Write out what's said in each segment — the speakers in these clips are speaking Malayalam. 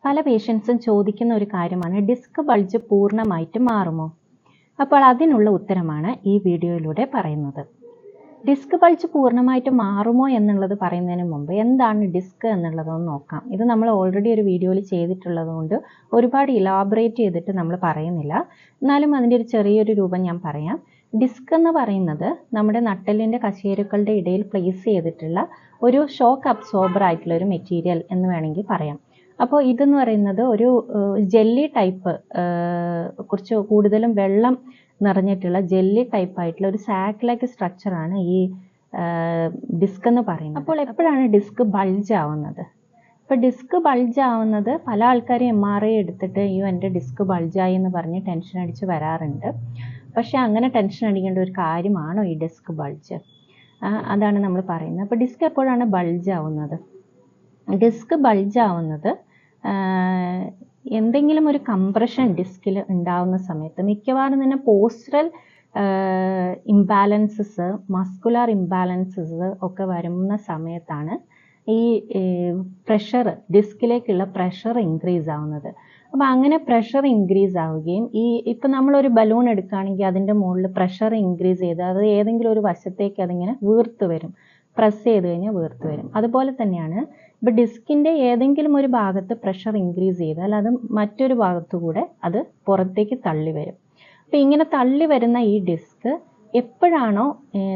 പല പേഷ്യൻസും ചോദിക്കുന്ന ഒരു കാര്യമാണ്, ഡിസ്ക് ബൾജ് പൂർണ്ണമായിട്ട് മാറുമോ? അപ്പോൾ അതിനുള്ള ഉത്തരമാണ് ഈ വീഡിയോയിലൂടെ പറയുന്നത്. ഡിസ്ക് ബൾജ് പൂർണ്ണമായിട്ട് മാറുമോ എന്നുള്ളത് പറയുന്നതിന് മുമ്പ് എന്താണ് ഡിസ്ക് എന്നുള്ളതൊന്ന് നോക്കാം. ഇത് നമ്മൾ ഓൾറെഡി ഒരു വീഡിയോയിൽ ചെയ്തിട്ടുള്ളത് കൊണ്ട് ഒരുപാട് ഇലാബറേറ്റ് ചെയ്തിട്ട് നമ്മൾ പറയുന്നില്ല. എന്നാലും അതിൻ്റെ ഒരു ചെറിയൊരു രൂപം ഞാൻ പറയാം. ഡിസ്ക് എന്ന് പറയുന്നത് നമ്മുടെ നട്ടെല്ലിൻ്റെ കശേരുക്കളുടെ ഇടയിൽ പ്ലേസ് ചെയ്തിട്ടുള്ള ഒരു ഷോക്ക് അബ്സോർബർ ആയിട്ടുള്ള ഒരു മെറ്റീരിയൽ എന്ന് വേണമെങ്കിൽ പറയാം. അപ്പോൾ ഇതെന്ന് പറയുന്നത് ഒരു ജെല്ലി ടൈപ്പ്, കുറച്ച് കൂടുതലും വെള്ളം നിറഞ്ഞിട്ടുള്ള ജെല്ലി ടൈപ്പ് ആയിട്ടുള്ള ഒരു സാക്ക് ലൈക്ക് സ്ട്രക്ചറാണ് ഈ ഡിസ്ക് എന്ന് പറയുന്നത്. അപ്പോൾ എപ്പോഴാണ് ഡിസ്ക് ബൾജ് ആവുന്നത്? ഇപ്പോൾ ഡിസ്ക് ബൾജ് ആവുന്നത് പല ആൾക്കാരും MRI എടുത്തിട്ട് അയ്യോ എൻ്റെ ഡിസ്ക് ബൾജായി എന്ന് പറഞ്ഞ് ടെൻഷൻ അടിച്ച് വരാറുണ്ട്. പക്ഷേ അങ്ങനെ ടെൻഷൻ അടിക്കേണ്ട ഒരു കാര്യമാണോ ഈ ഡിസ്ക് ബൾജ്? അതാണ് നമ്മൾ പറയുന്നത്. അപ്പോൾ ഡിസ്ക് എപ്പോഴാണ് ബൾജ് ആവുന്നത്? ഡിസ്ക് ബൾജ് ആവുന്നത് എന്തെങ്കിലും ഒരു കംപ്രഷൻ ഡിസ്കിൽ ഉണ്ടാവുന്ന സമയത്ത്, മിക്കവാറും തന്നെ പോസ്റ്ററൽ ഇംബാലൻസസ്, മസ്കുലർ ഇംബാലൻസസ് ഒക്കെ വരുന്ന സമയത്താണ് ഈ പ്രഷർ, ഡിസ്കിലേക്കുള്ള പ്രഷർ ഇൻക്രീസ് ആവുന്നത്. അപ്പോൾ അങ്ങനെ പ്രഷർ ഇൻക്രീസ് ആവുകയും ഇപ്പം നമ്മളൊരു ബലൂൺ എടുക്കുകയാണെങ്കിൽ അതിൻ്റെ മുകളിൽ പ്രഷർ ഇൻക്രീസ് ചെയ്ത് അത് ഏതെങ്കിലും ഒരു വശത്തേക്ക് അതിങ്ങനെ വീർത്ത് വരും, പ്രസ് ചെയ്ത് കഴിഞ്ഞാൽ വീർത്ത് വരും. അതുപോലെ തന്നെയാണ് ഇപ്പോൾ ഡിസ്കിൻ്റെ ഏതെങ്കിലും ഒരു ഭാഗത്ത് പ്രഷർ ഇൻക്രീസ് ചെയ്താൽ അത് മറ്റൊരു ഭാഗത്തു കൂടെ അത് പുറത്തേക്ക് തള്ളി വരും. അപ്പോൾ ഇങ്ങനെ തള്ളി വരുന്ന ഈ ഡിസ്ക് എപ്പോഴാണോ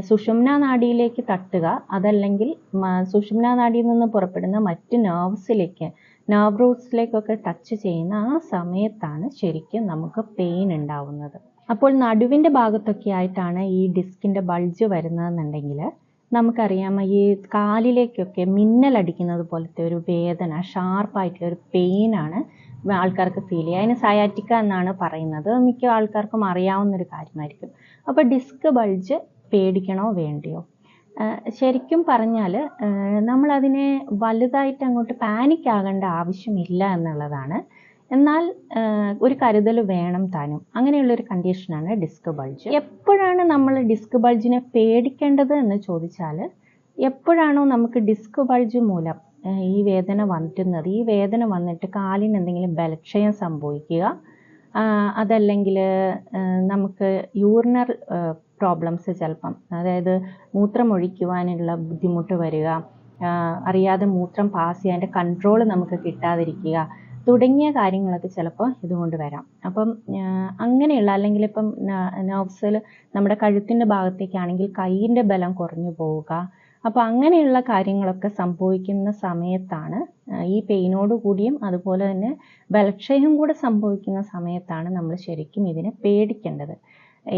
സുഷുമ്നാ നാഡിയിലേക്ക് തട്ടുക, അതല്ലെങ്കിൽ സുഷുമ്നാ നാഡിയിൽ നിന്ന് പുറപ്പെടുന്ന മറ്റ് നെർവ് റൂട്ട്സിലേക്കൊക്കെ ടച്ച് ചെയ്യുന്ന ആ സമയത്താണ് ശരിക്കും നമുക്ക് പെയിൻ ഉണ്ടാവുന്നത്. അപ്പോൾ നടുവിൻ്റെ ഭാഗത്തൊക്കെ ആയിട്ടാണ് ഈ ഡിസ്കിൻ്റെ ബൾജ് വരുന്നതെന്നുണ്ടെങ്കിൽ നമുക്കറിയാം ഈ കാലിലേക്കൊക്കെ മിന്നലടിക്കുന്നത് പോലത്തെ ഒരു വേദന, ഷാർപ്പായിട്ടുള്ള ഒരു പെയിനാണ് ആൾക്കാർക്ക് ഫീൽ ചെയ്യുക. അതിന് സയാറ്റിക്ക എന്നാണ് പറയുന്നത്. മിക്ക ആൾക്കാർക്കും അറിയാവുന്നൊരു കാര്യമായിരിക്കും. അപ്പോൾ ഡിസ്ക് ബൾജ് പേടിക്കണോ വേണ്ടിയോ? ശരിക്കും പറഞ്ഞാൽ നമ്മളതിനെ വലുതായിട്ട് അങ്ങോട്ട് പാനിക് ആകേണ്ട ആവശ്യമില്ല എന്നുള്ളതാണ്. എന്നാൽ ഒരു കരുതൽ വേണം താനും. അങ്ങനെയുള്ളൊരു കണ്ടീഷനാണ് ഡിസ്ക് ബൾജ്. എപ്പോഴാണ് നമ്മൾ ഡിസ്ക് ബൾജിനെ പേടിക്കേണ്ടത് എന്ന് ചോദിച്ചാൽ, എപ്പോഴാണോ നമുക്ക് ഡിസ്ക് ബൾജ് മൂലം ഈ വേദന വന്നിട്ടുന്നത്, ഈ വേദന വന്നിട്ട് കാലിന് എന്തെങ്കിലും ബലക്ഷയം സംഭവിക്കുക, അതല്ലെങ്കിൽ നമുക്ക് യൂറിനർ പ്രോബ്ലംസ് ചിലപ്പം, അതായത് മൂത്രമൊഴിക്കുവാനുള്ള ബുദ്ധിമുട്ട് വരിക, അറിയാതെ മൂത്രം പാസ് ചെയ്യാൻ കൺട്രോൾ നമുക്ക് കിട്ടാതിരിക്കുക തുടങ്ങിയ കാര്യങ്ങളൊക്കെ ചിലപ്പോൾ ഇതുകൊണ്ട് വരാം. അപ്പം അങ്ങനെയുള്ള, അല്ലെങ്കിൽ ഇപ്പം നെർവ്സിൽ നമ്മുടെ കഴുത്തിൻ്റെ ഭാഗത്തേക്കാണെങ്കിൽ കൈയിൻ്റെ ബലം കുറഞ്ഞു പോവുക, അപ്പോൾ അങ്ങനെയുള്ള കാര്യങ്ങളൊക്കെ സംഭവിക്കുന്ന സമയത്താണ് ഈ പെയിനോട് കൂടിയും അതുപോലെ തന്നെ ബലക്ഷയം കൂടെ സംഭവിക്കുന്ന സമയത്താണ് നമ്മൾ ശരിക്കും ഇതിനെ പേടിക്കേണ്ടത്.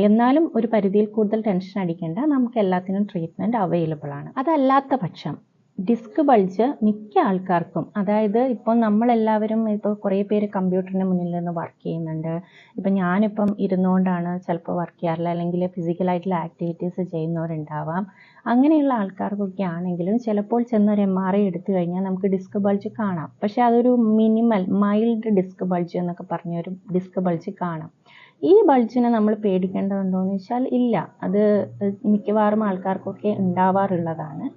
എന്നാലും ഒരു പരിധിയിൽ കൂടുതൽ ടെൻഷൻ അടിക്കേണ്ട, നമുക്ക് എല്ലാത്തിനും ട്രീറ്റ്മെൻറ്റ് അവൈലബിൾ ആണ്. അതല്ലാത്ത പക്ഷം ഡിസ്ക് ബൾജ് മിക്ക ആൾക്കാർക്കും, അതായത് ഇപ്പോൾ നമ്മളെല്ലാവരും ഇപ്പോൾ കുറേ പേര് കമ്പ്യൂട്ടറിന് മുന്നിൽ നിന്ന് വർക്ക് ചെയ്യുന്നുണ്ട്. ഇപ്പം ഞാനിപ്പം ഇരുന്നുകൊണ്ടാണ് ചിലപ്പോൾ വർക്ക് ചെയ്യാറില്ല, അല്ലെങ്കിൽ ഫിസിക്കലായിട്ടുള്ള ആക്ടിവിറ്റീസ് ചെയ്യുന്നവരുണ്ടാവാം. അങ്ങനെയുള്ള ആൾക്കാർക്കൊക്കെ ആണെങ്കിലും ചിലപ്പോൾ ചെന്നൊരു MRI എടുത്തു കഴിഞ്ഞാൽ നമുക്ക് ഡിസ്ക് ബൾജ് കാണാം. പക്ഷേ അതൊരു മൈൽഡ് ഡിസ്ക് ബൾജ് എന്നൊക്കെ പറഞ്ഞൊരു ഡിസ്ക് ബൾജ് കാണാം. ഈ ബൾജിനെ നമ്മൾ പേടിക്കേണ്ടതുണ്ടോ എന്ന് വെച്ചാൽ ഇല്ല. അത് മിക്കവാറും ആൾക്കാർക്കൊക്കെ ഉണ്ടാവാറുള്ളതാണ്.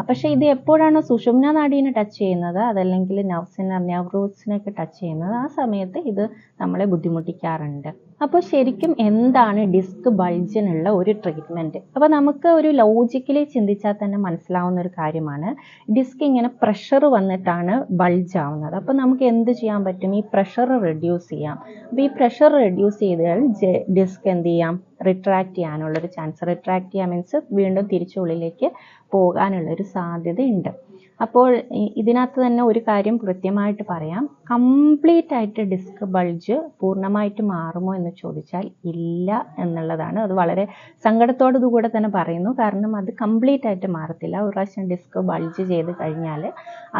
പക്ഷേ ഇത് എപ്പോഴാണോ സുഷുമ്നാ നാഡീനെ ടച്ച് ചെയ്യുന്നത്, അതല്ലെങ്കിൽ നെർവ് റൂട്ട്സിനെയൊക്കെ ടച്ച് ചെയ്യുന്നത്, ആ സമയത്ത് ഇത് നമ്മളെ ബുദ്ധിമുട്ടിക്കാറുണ്ട്. അപ്പോൾ ശരിക്കും എന്താണ് ഡിസ്ക് ബൾജിനുള്ള ഒരു ട്രീറ്റ്മെൻറ്റ്? അപ്പോൾ നമുക്ക് ഒരു ലോജിക്കലി ചിന്തിച്ചാൽ തന്നെ മനസ്സിലാവുന്ന ഒരു കാര്യമാണ്, ഡിസ്ക് ഇങ്ങനെ പ്രഷർ വന്നിട്ടാണ് ബൾജ് ആവുന്നത്. അപ്പോൾ നമുക്ക് എന്ത് ചെയ്യാൻ പറ്റും? ഈ പ്രഷർ റെഡ്യൂസ് ചെയ്യാം. അപ്പോൾ ഈ പ്രഷർ റെഡ്യൂസ് ചെയ്താൽ ഡിസ്ക് എന്ത് ചെയ്യാം? റിട്രാക്ട് ചെയ്യാനുള്ളൊരു ചാൻസ്. റിട്രാക്ട് ചെയ്യാൻ മീൻസ് വീണ്ടും തിരിച്ചുള്ളിലേക്ക് പോകാനുള്ളൊരു സാധ്യതയുണ്ട്. അപ്പോൾ ഇതിനകത്ത് തന്നെ ഒരു കാര്യം കൃത്യമായിട്ട് പറയാം, കംപ്ലീറ്റ് ആയിട്ട് ഡിസ്ക് ബൾജ് പൂർണ്ണമായിട്ട് മാറുമോ എന്ന് ചോദിച്ചാൽ ഇല്ല എന്നുള്ളതാണ്. അത് വളരെ സങ്കടത്തോടു കൂടെ തന്നെ പറയുന്നു. കാരണം അത് കംപ്ലീറ്റ് ആയിട്ട് മാറത്തില്ല. ഒരു പ്രാവശ്യം ഡിസ്ക് ബൾജ് ചെയ്ത് കഴിഞ്ഞാൽ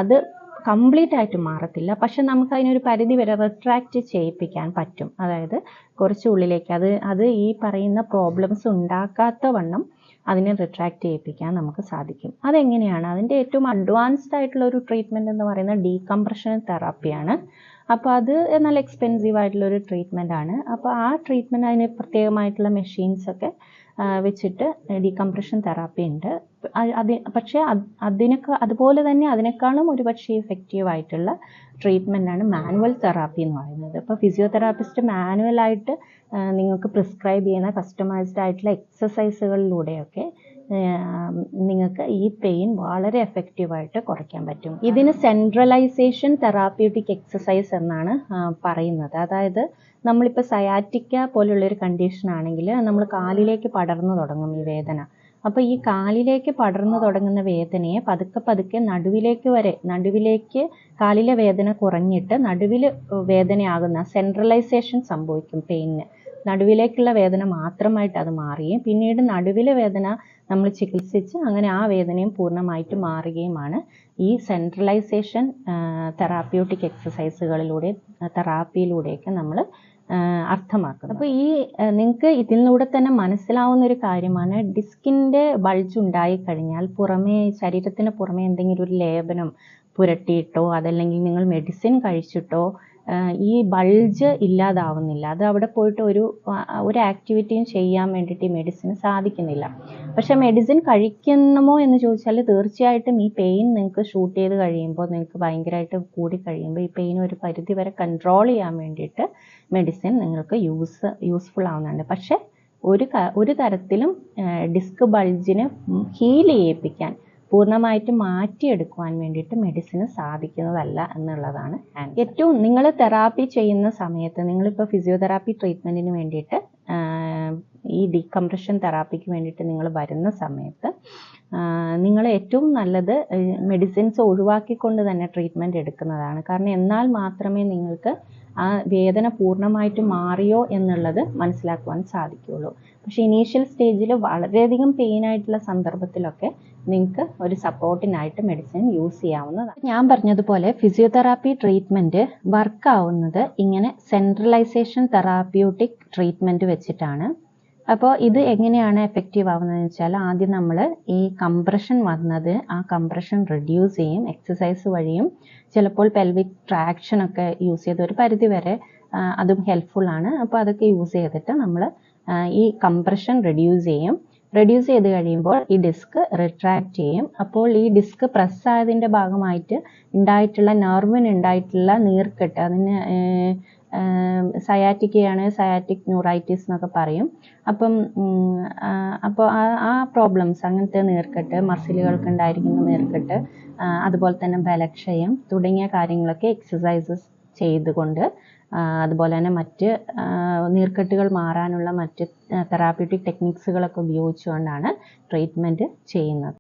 അത് കംപ്ലീറ്റ് ആയിട്ട് മാറത്തില്ല. പക്ഷെ നമുക്ക് അതിനൊരു പരിധി വരെ റിട്രാക്റ്റ് ചെയ്യിപ്പിക്കാൻ പറ്റും. അതായത് കുറച്ച് ഉള്ളിലേക്ക് അത് ഈ പറയുന്ന പ്രോബ്ലംസ് ഉണ്ടാക്കാത്ത വണ്ണം അതിനെ റിട്രാക്റ്റ് ചെയ്യിപ്പിക്കാൻ നമുക്ക് സാധിക്കും. അതെങ്ങനെയാണ്? അതിൻ്റെ ഏറ്റവും അഡ്വാൻസ്ഡ് ആയിട്ടുള്ള ഒരു ട്രീറ്റ്മെൻറ്റ് എന്ന് പറയുന്നത് ഡീകംപ്രഷൻ തെറാപ്പിയാണ്. അപ്പോൾ അത് നല്ല എക്സ്പെൻസീവ് ആയിട്ടുള്ളൊരു ട്രീറ്റ്മെൻ്റ് ആണ്. അപ്പോൾ ആ ട്രീറ്റ്മെൻറ്റ്, അതിന് പ്രത്യേകമായിട്ടുള്ള മെഷീൻസൊക്കെ വെച്ചിട്ട് ഡീകംപ്രഷൻ തെറാപ്പി ഉണ്ട്. പക്ഷേ അതുപോലെ തന്നെ അതിനേക്കാളും ഒരുപക്ഷെ ഇഫക്റ്റീവ് ആയിട്ടുള്ള ട്രീറ്റ്മെൻറ്റാണ് മാനുവൽ തെറാപ്പി എന്ന് പറയുന്നത്. ഇപ്പോൾ ഫിസിയോതെറാപ്പിസ്റ്റ് മാനുവലായിട്ട് നിങ്ങൾക്ക് പ്രിസ്ക്രൈബ് ചെയ്യുന്ന കസ്റ്റമൈസ്ഡ് ആയിട്ടുള്ള എക്സസൈസുകളിലൂടെയൊക്കെ നിങ്ങൾക്ക് ഈ പെയിൻ വളരെ എഫക്റ്റീവായിട്ട് കുറയ്ക്കാൻ പറ്റും. ഇതിന് സെൻട്രലൈസേഷൻ തെറാപ്യൂട്ടിക് എക്സസൈസ് എന്നാണ് പറയുന്നത്. അതായത് നമ്മളിപ്പോൾ സയാറ്റിക്ക പോലുള്ളൊരു കണ്ടീഷൻ ആണെങ്കിൽ നമ്മൾ കാലിലേക്ക് പടർന്നു തുടങ്ങും ഈ വേദന. അപ്പോൾ ഈ കാലിലേക്ക് പടർന്നു തുടങ്ങുന്ന വേദനയെ പതുക്കെ നടുവിലേക്ക് കാലിലെ വേദന കുറഞ്ഞിട്ട് നടുവിൽ വേദനയാകുന്ന സെൻട്രലൈസേഷൻ സംഭവിക്കും പെയിനിന്. നടുവിലേക്കുള്ള വേദന മാത്രമായിട്ട് അത് മാറുകയും പിന്നീട് നടുവിലെ വേദന നമ്മൾ ചികിത്സിച്ച് അങ്ങനെ ആ വേദനയും പൂർണ്ണമായിട്ട് മാറുകയുമാണ് ഈ സെൻട്രലൈസേഷൻ തെറാപ്യൂട്ടിക് തെറാപ്പിയിലൂടെയൊക്കെ നമ്മൾ അർത്ഥമാക്കുന്നത്. അപ്പോൾ നിങ്ങൾക്ക് ഇതിലൂടെ തന്നെ മനസ്സിലാവുന്ന ഒരു കാര്യമാണ്, ഡിസ്കിൻ്റെ ബൾജ് ഉണ്ടായിക്കഴിഞ്ഞാൽ ശരീരത്തിന് പുറമേ എന്തെങ്കിലും ഒരു ലേപനം പുരട്ടിയിട്ടോ അതല്ലെങ്കിൽ നിങ്ങൾ മെഡിസിൻ കഴിച്ചിട്ടോ ഈ ബൾജ് ഇല്ലാതാവുന്നില്ല. അത് അവിടെ പോയിട്ട് ഒരു ആക്ടിവിറ്റിയും ചെയ്യാൻ വേണ്ടിയിട്ട് ഈ മെഡിസിന് സാധിക്കുന്നില്ല. പക്ഷേ മെഡിസിൻ കഴിക്കണമോ എന്ന് ചോദിച്ചാൽ തീർച്ചയായിട്ടും ഈ പെയിൻ നിങ്ങൾക്ക് ഷൂട്ട് ചെയ്ത് കഴിയുമ്പോൾ, നിങ്ങൾക്ക് ഭയങ്കരമായിട്ട് കൂടിക്കഴിയുമ്പോൾ ഈ പെയിൻ ഒരു പരിധി വരെ കൺട്രോൾ ചെയ്യാൻ വേണ്ടിയിട്ട് മെഡിസിൻ നിങ്ങൾക്ക് യൂസ്ഫുൾ ആവുന്നുണ്ട്. പക്ഷേ ഒരു തരത്തിലും ഡിസ്ക് ബൾജിന് ഹീൽ ചെയ്യിപ്പിക്കാൻ, പൂർണ്ണമായിട്ട് മാറ്റിയെടുക്കുവാൻ വേണ്ടിയിട്ട് മെഡിസിന് സാധിക്കുന്നതല്ല എന്നുള്ളതാണ്. ഏറ്റവും നിങ്ങൾ തെറാപ്പി ചെയ്യുന്ന സമയത്ത്, നിങ്ങളിപ്പോൾ ഫിസിയോതെറാപ്പി ട്രീറ്റ്മെൻറ്റിന് വേണ്ടിയിട്ട് ഈ ഡീകംപ്രഷൻ തെറാപ്പിക്ക് വേണ്ടിയിട്ട് നിങ്ങൾ വരുന്ന സമയത്ത് നിങ്ങൾ ഏറ്റവും നല്ലത് മെഡിസിൻസ് ഒഴിവാക്കിക്കൊണ്ട് തന്നെ ട്രീറ്റ്മെൻറ്റ് എടുക്കുന്നതാണ്. കാരണം എന്നാൽ മാത്രമേ നിങ്ങൾക്ക് ആ വേദന പൂർണ്ണമായിട്ട് മാറിയോ എന്നുള്ളത് മനസ്സിലാക്കുവാൻ സാധിക്കുകയുള്ളൂ. പക്ഷേ ഇനീഷ്യൽ സ്റ്റേജിൽ വളരെയധികം പെയിനായിട്ടുള്ള സന്ദർഭത്തിലൊക്കെ നിങ്ങൾക്ക് ഒരു സപ്പോർട്ടിനായിട്ട് മെഡിസിൻ യൂസ് ചെയ്യാവുന്നതാണ്. ഞാൻ പറഞ്ഞതുപോലെ ഫിസിയോതെറാപ്പി ട്രീറ്റ്മെൻറ്റ് വർക്കാവുന്നത് ഇങ്ങനെ സെൻട്രലൈസേഷൻ തെറാപ്യൂട്ടിക് ട്രീറ്റ്മെൻറ്റ് വെച്ചിട്ടാണ്. അപ്പോൾ ഇത് എങ്ങനെയാണ് എഫക്റ്റീവ് ആവുന്നതെന്ന് വെച്ചാൽ, ആദ്യം നമ്മൾ ഈ കംപ്രഷൻ ആ കംപ്രഷൻ റെഡ്യൂസ് ചെയ്യും എക്സസൈസ് വഴിയും. ചിലപ്പോൾ പെൽവിക് ട്രാക്ഷനൊക്കെ യൂസ് ചെയ്ത് ഒരു പരിധി വരെ അതും ഹെൽപ്ഫുള്ളാണ്. അപ്പോൾ അതൊക്കെ യൂസ് ചെയ്തിട്ട് നമ്മൾ ഈ കംപ്രഷൻ റെഡ്യൂസ് ചെയ്ത് കഴിയുമ്പോൾ ഈ ഡിസ്ക് റിട്രാക്റ്റ് ചെയ്യും. അപ്പോൾ ഈ ഡിസ്ക് പ്രസ് ആയതിൻ്റെ ഭാഗമായിട്ട് നെർവിനുണ്ടായിട്ടുള്ള നീർക്കെട്ട്, അതിന് സയാറ്റിക് ന്യൂറൈറ്റിസ് എന്നൊക്കെ പറയും. അപ്പോൾ ആ പ്രോബ്ലംസ്, അങ്ങനത്തെ നീർക്കെട്ട്, മസിലുകൾക്ക് ഉണ്ടായിരിക്കുന്ന നീർക്കെട്ട്, അതുപോലെ തന്നെ ബലക്ഷയം തുടങ്ങിയ കാര്യങ്ങളൊക്കെ എക്സസൈസസ് ചെയ്തുകൊണ്ട്, അതുപോലെ തന്നെ മറ്റ് നീർക്കെട്ടുകൾ മാറാനുള്ള മറ്റ് തെറാപ്യൂട്ടിക് ടെക്നിക്സുകളൊക്കെ ഉപയോഗിച്ചുകൊണ്ടാണ് ട്രീറ്റ്മെൻറ്റ് ചെയ്യുന്നത്.